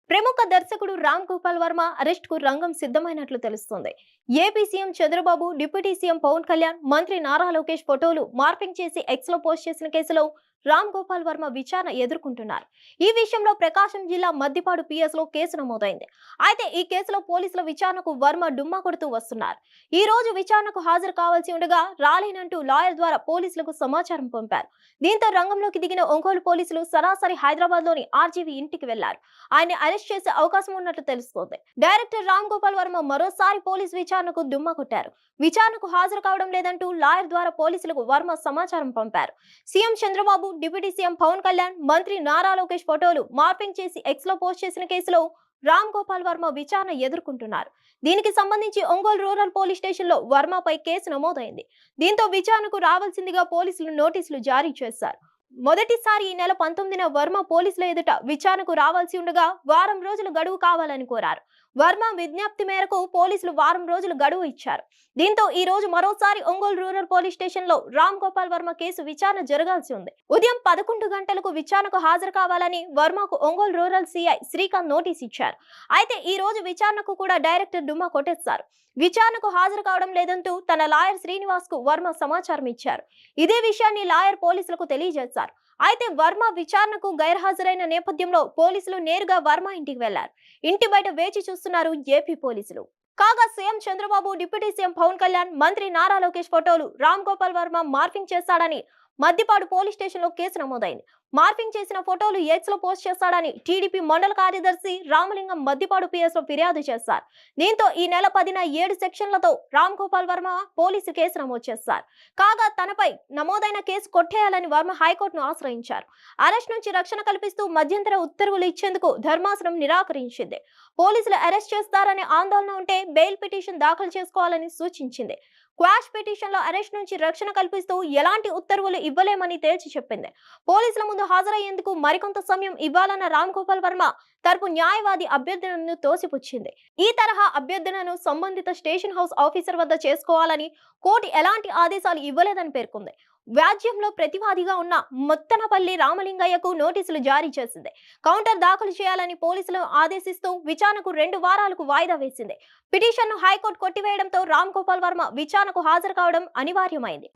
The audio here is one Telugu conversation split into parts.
ప్రముఖ దర్శకుడు రామ్ గోపాల్ వర్మ అరెస్ట్ కు రంగం సిద్ధమైనట్లు తెలుస్తోంది. AP CM Chandrababu, deputy CM Pawan Kalyan, మంత్రి నారా లోకేష్ ఫోటోలు మార్పింగ్ చేసి ఎక్స్ లో పోస్ట్ చేసిన కేసులో రామ్ గోపాల్ వర్మ విచారణ ఎదుర్కొంటున్నారు. ఈ విషయంలో ప్రకాశం జిల్లా మద్దిపాడు పిఎస్ లో కేసు నమోదైంది. అయితే ఈ కేసులో పోలీసుల విచారణకు వర్మ డుమ్మా కొడుతూ వస్తున్నారు. ఈ రోజు విచారణకు హాజరు కావాల్సి ఉండగా రాలేనంటూ లాయర్ ద్వారా పోలీసులకు సమాచారం పంపారు. దీంతో రంగంలోకి దిగిన ఒంగోలు పోలీసులు సరాసరి హైదరాబాద్ లోని ఆర్జీవీ ఇంటికి వెళ్లారు. ఆయన్ని అరెస్ట్ చేసే అవకాశం ఉన్నట్లు తెలుస్తోంది. డైరెక్టర్ రామ్ గోపాల్ వర్మ మరోసారి పోలీసు విచారణకు దుమ్మా కొట్టారు. విచారణకు హాజరు కావడం లేదంటూ లాయర్ ద్వారా పోలీసులకు వర్మ సమాచారం పంపారు. CM Chandrababu, deputy CM Pawan Kalyan, మంత్రి నారా లోకేష్ ఫోటోలు మార్పింగ్ చేసి ఎక్స్ లో పోస్ట్ చేసిన కేసులో రామ్ గోపాల్ వర్మ విచారణ ఎదుర్కొంటున్నారు. దీనికి సంబంధించి ఒంగోలు రూరల్ పోలీస్ స్టేషన్ లో వర్మపై కేసు నమోదైంది. దీంతో విచారణకు రావాల్సిందిగా పోలీసులు నోటీసులు జారీ చేశారు. మొదటిసారి ఈ నెల 19న వర్మ పోలీసుల ఎదుట విచారణకు రావాల్సి ఉండగా వారం రోజులు గడువు కావాలని కోరారు. వర్మ విజ్ఞప్తి మేరకు పోలీసులు వారం రోజులు గడువు ఇచ్చారు. దీంతో ఈ రోజు మరోసారి ఒంగోలు రూరల్ పోలీస్ స్టేషన్ లో రామ్ గోపాల్ వర్మ కేసు విచారణ జరగాల్సి ఉంది. ఉదయం 11 గంటలకు విచారణకు హాజరు కావాలని వర్మకు Ongole rural CI Srikanth notice ఇచ్చారు. అయితే ఈ రోజు విచారణకు కూడా డైరెక్టర్ డుమ్మా కొట్టేశారు. విచారణకు హాజరు కావడం లేదంటూ తన లాయర్ శ్రీనివాస్ కు వర్మ సమాచారం ఇచ్చారు. ఇదే విషయాన్ని లాయర్ పోలీసులకు తెలియజేశారు. అయితే వర్మ విచారణకు గైర్హాజరైన నేపథ్యంలో పోలీసులు నేరుగా వర్మ ఇంటికి వెళ్లారు. ఇంటి బయట వేచి చూస్తున్నారు ఏపీ పోలీసులు. కాగా CM Chandrababu, deputy CM Pawan Kalyan, మంత్రి నారా లోకేష్ ఫోటోలు రామ్ గోపాల్ వర్మ మార్పింగ్ చేశాడని మద్దిపాడు పోలీస్ స్టేషన్ లో కేసు నమోదైంది. మార్పింగ్ చేసిన ఫోటోలు ఎక్స్ లో పోస్ట్ చేస్తాడని టీడీపీ మండల కార్యదర్శి రామలింగం మద్దిపాడు పిఎస్ లో ఫిర్యాదు చేశారు. దీంతో ఈ నెల 10న 7 సెక్షన్లతో రామ్ గోపాల్ వర్మ పోలీసు కేసు నమోదు చేశారు. కాగా తనపై నమోదైన కేసు కొట్టేయాలని వర్మ హైకోర్టును ఆశ్రయించారు. అరెస్ట్ నుంచి రక్షణ కల్పిస్తూ మధ్యంతర ఉత్తర్వులు ఇచ్చేందుకు ధర్మాసనం నిరాకరించింది. పోలీసులు అరెస్ట్ చేస్తారనే ఆందోళన ఉంటే బెయిల్ పిటిషన్ దాఖలు చేసుకోవాలని సూచించింది. క్వాష్ పిటిషన్ లో అరెస్ట్ నుంచి రక్షణ కల్పిస్తూ ఎలాంటి ఉత్తర్వులు ఇవ్వలేమని తేల్చి చెప్పింది. పోలీసుల ముందు హాజరయ్యేందుకు మరికొంత సమయం ఇవ్వాలన్న రామ్ గోపాల్ వర్మ తరపు న్యాయవాది అభ్యర్థనను తోసిపుచ్చింది. ఈ తరహా అభ్యర్థనను సంబంధిత స్టేషన్ హౌస్ ఆఫీసర్ వద్ద చేసుకోవాలని కోర్టు ఎలాంటి ఆదేశాలు ఇవ్వలేదని పేర్కొంది. వ్యాజ్యంలో ప్రతివాదిగా ఉన్న ముత్తనపల్లి రామలింగయ్యకు నోటీసులు జారీ చేసింది. కౌంటర్ దాఖలు చేయాలని పోలీసులను ఆదేశిస్తూ విచారణకు 2 వారాలకు వాయిదా వేసింది. పిటిషన్ను హైకోర్టు కొట్టివేయడంతో రామ్ గోపాల్ వర్మ విచారణకు హాజరు కావడం అనివార్యమైంది.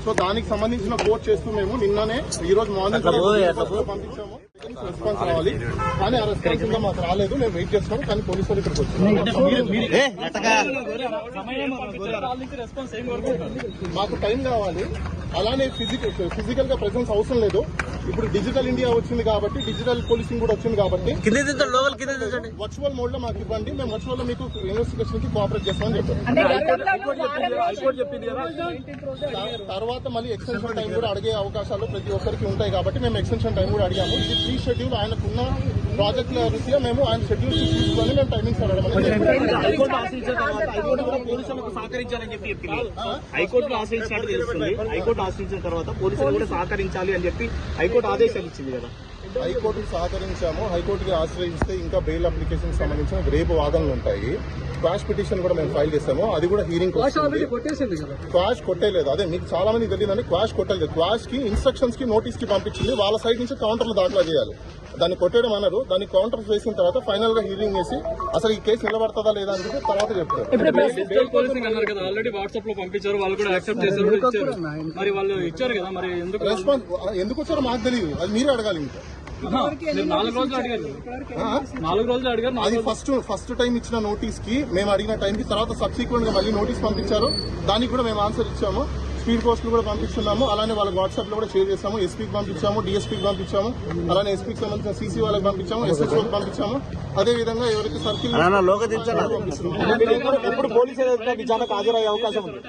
సో దానికి సంబంధించిన కోర్టు చేస్తూ మేము నిన్ననే ఈ రోజు మార్నింగ్ పంపించాము. రెస్పాన్స్ రావాలి కానీ ఆ రెస్పాన్స్ ఇంకా మాకు రాలేదు. మేము వెయిట్ చేస్తున్నాము కానీ పోలీసు వాళ్ళు ఇక్కడికి వచ్చాము. మాకు టైం కావాలి. అలానే ఫిజికల్ గా ప్రెసెన్స్ అవసరం లేదు. ఇప్పుడు డిజిటల్ ఇండియా వచ్చింది కాబట్టి, డిజిటల్ పోలీసింగ్ కూడా వచ్చింది కాబట్టి వర్చువల్ మోడ్ లో మాకు ఇవ్వండి. మేము వర్చువల్ లో మీకు ఇన్వెస్టిగేషన్ కి కోఆపరేట్ చేస్తామని చెప్పారు. తర్వాత మళ్ళీ ఎక్స్టెన్షన్ టైం కూడా అడిగే అవకాశాలు ప్రతి ఒక్కరికి ఉంటాయి కాబట్టి మేము ఎక్స్టెన్షన్ టైం కూడా అడిగాము. ఇది ప్రీ షెడ్యూల్ ఆయనకున్న ప్రాజెక్టుల రీత్యా మేము ఆయన షెడ్యూల్ తీసుకొని మేము టైమింగ్స్ అడగడం. హైకోర్టు ఆశ్రయించిన తర్వాత పోలీసులు కూడా సహకరించాలి అని చెప్పి హైకోర్టు ఆదేశాలు ఇచ్చింది కదా. హైకోర్టుకు సహకరించాము. హైకోర్టుకి ఆశ్రయిస్తే ఇంకా బెయిల్ అప్లికేషన్ సంబంధించిన రేపు వాదనలు ఉంటాయి. క్వాష్ పిటిషన్ కూడా మేము ఫైల్ చేస్తాము. అది కూడా హీరింగ్ క్వాష్ కొట్టేలేదు. అదే మీకు చాలా మంది తెలియదండి, క్వాష్ కొట్టలేదు. క్వాష్ కి ఇన్స్ట్రక్షన్స్ కి నోటీస్ కి పంపించింది. వాళ్ళ సైడ్ నుంచి కౌంటర్లు దాఖలా చేయాలి. దాన్ని కొట్టడం అన్నారు. దాన్ని కౌంటర్ వేసిన తర్వాత ఫైనల్ గా హీరింగ్ చేసి అసలు ఈ కేసు నిలబడతాదా లేదా అని చెప్పి తర్వాత చెప్తారు. రెస్పాన్స్ ఎందుకు వచ్చారో మాకు తెలియదు. అది మీరే అడగాలి. ఇంకా 4 రోజులు అడిగారు. అది ఫస్ట్ టైం ఇచ్చిన నోటీస్ కి మేము అడిగిన టైం కి తర్వాత సబ్సిక్వెంట్ గా మళ్ళీ నోటీస్ పంపించారు. దానికి కూడా మేము ఆన్సర్ ఇచ్చాము. స్పీడ్ పోస్టులు కూడా పంపిస్తున్నాము. అలానే వాళ్ళకి వాట్సాప్ లో కూడా షేర్ చేస్తాము. ఎస్పీకి పంపించాము, డిఎస్పీకి పంపించాము, అలానే ఎస్పీకి సంబంధించిన సీసీ వాళ్ళకి పంపించాము, ఎస్ఎస్ఓకి పంపించాము. అదే విధంగా ఎవరికి సర్కిల్ ఎప్పుడు పోలీసులు విచారణకు హాజరయ్యే అవకాశం ఉంది.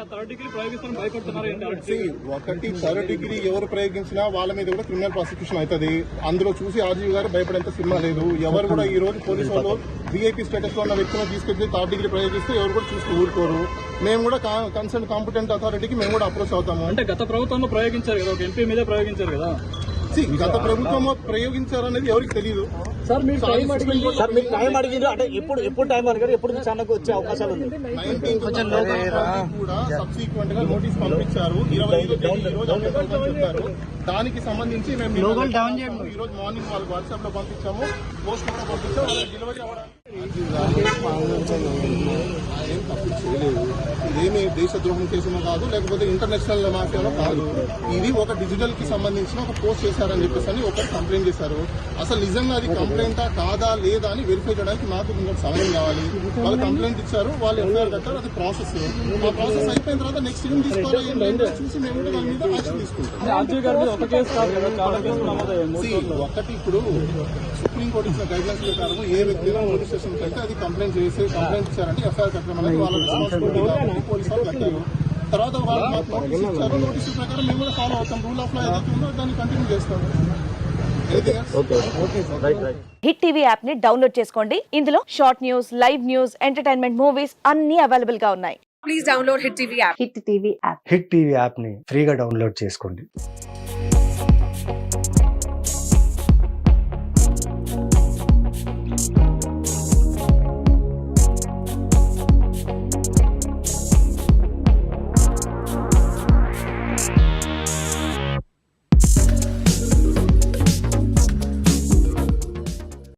ఒకటి థర్డ్ డిగ్రీ ఎవరు ప్రయోగించినా వాళ్ళ మీద కూడా క్రిమినల్ ప్రాసిక్యూషన్ అవుతుంది. అందులో చూసి ఆర్జీవీ గారు భయపడేంత సినిమా లేదు. ఎవరు కూడా ఈ రోజు పోలీసు వాళ్ళు వీఐపీ స్టేటస్ లో ఉన్న వ్యక్తులను తీసుకెళ్లి థర్డ్ డిగ్రీ ప్రయోగిస్తే ఎవరు కూడా చూసి ఊరుకోరు. మేము కూడా కన్సర్న్ కాంపిటెంట్ అథారిటీకి మేము కూడా అప్రోచ్ అవుతాము. అంటే గత ప్రభుత్వంలో ప్రయోగించారు కదా, ఒక ఎంపీ మీద ప్రయోగించారు కదా. గత ప్రభుత్వం ప్రయోగించారనేది ఎవరికి తెలియదు. సార్ మీరు టైం అడిగింది అంటే ఎప్పుడు టైం అడిగారు, ఎప్పుడు విచారణకు వచ్చే అవకాశాలు ఉంది? 19th కూడా సబ్సిక్వెంట్ గా నోటీస్ పంపించారు. 25 చెప్పారు. దానికి సంబంధించి మేము ఈ రోజు మార్నింగ్ వాళ్ళకి వాట్సాప్ లో పంపించాము, పోస్ట్ కూడా పంపించాము. డెలివరీ అవ్వడానికి ఏం తప్పు చేయలేదు. ఇదేమి దేశద్రోహం కేసులో కాదు, లేకపోతే ఇంటర్నేషనల్ మాఫియాలో కాదు. ఇది ఒక డిజిటల్ కి సంబంధించిన ఒక పోస్ట్ చేశారని చెప్పేసి ఒకరు కంప్లైంట్ చేశారు. అసలు నిజంగా అది కంప్లైంటా కాదా లేదా అని వెరిఫై చేయడానికి మాకు ఇంకా సమయం కావాలి. వాళ్ళు కంప్లైంట్ ఇచ్చారు, వాళ్ళు ఎఫ్ఐఆర్ కట్టారు, అది ప్రాసెస్. ఆ ప్రాసెస్ అయిపోయిన తర్వాత నెక్స్ట్ ఏం తీసుకోవాలి ఏంటంటే చూసి మేము కూడా దాని మీద యాక్షన్ తీసుకుంటాం. ఒకటి ఇప్పుడు సుప్రీంకోర్టు ఇచ్చిన గైడ్ లైన్స్ ప్రకారం ఏ వ్యక్తి పోలీస్ స్టేషన్కి వెళ్తే అది కంప్లైంట్ ఇచ్చారంటే ఎఫ్ఐఆర్ కట్టడం అనేది వాళ్ళ రెస్పాన్సిబిలిటీ కాబట్టి పోలీసు వాళ్ళు కట్టారు. తర్వాత వాళ్ళు మాకు నోటీస్ ఇచ్చారు, నోటీస్ ప్రకారం మేము కూడా ఫాలో అవుతాం. రూల్ ఆఫ్ లా ఏదైతే ఉందో దాన్ని కంటిన్యూ చేస్తాం. హిట్ టీవీ యాప్ ని డౌన్లోడ్ చేసుకోండి. ఇందులో short news, live news, entertainment movies అన్ని అవైలబుల్ గా ఉన్నాయి. Please download hit TV app. Hit TV app ని ఫ్రీగా డౌన్లోడ్ చేసుకోండి.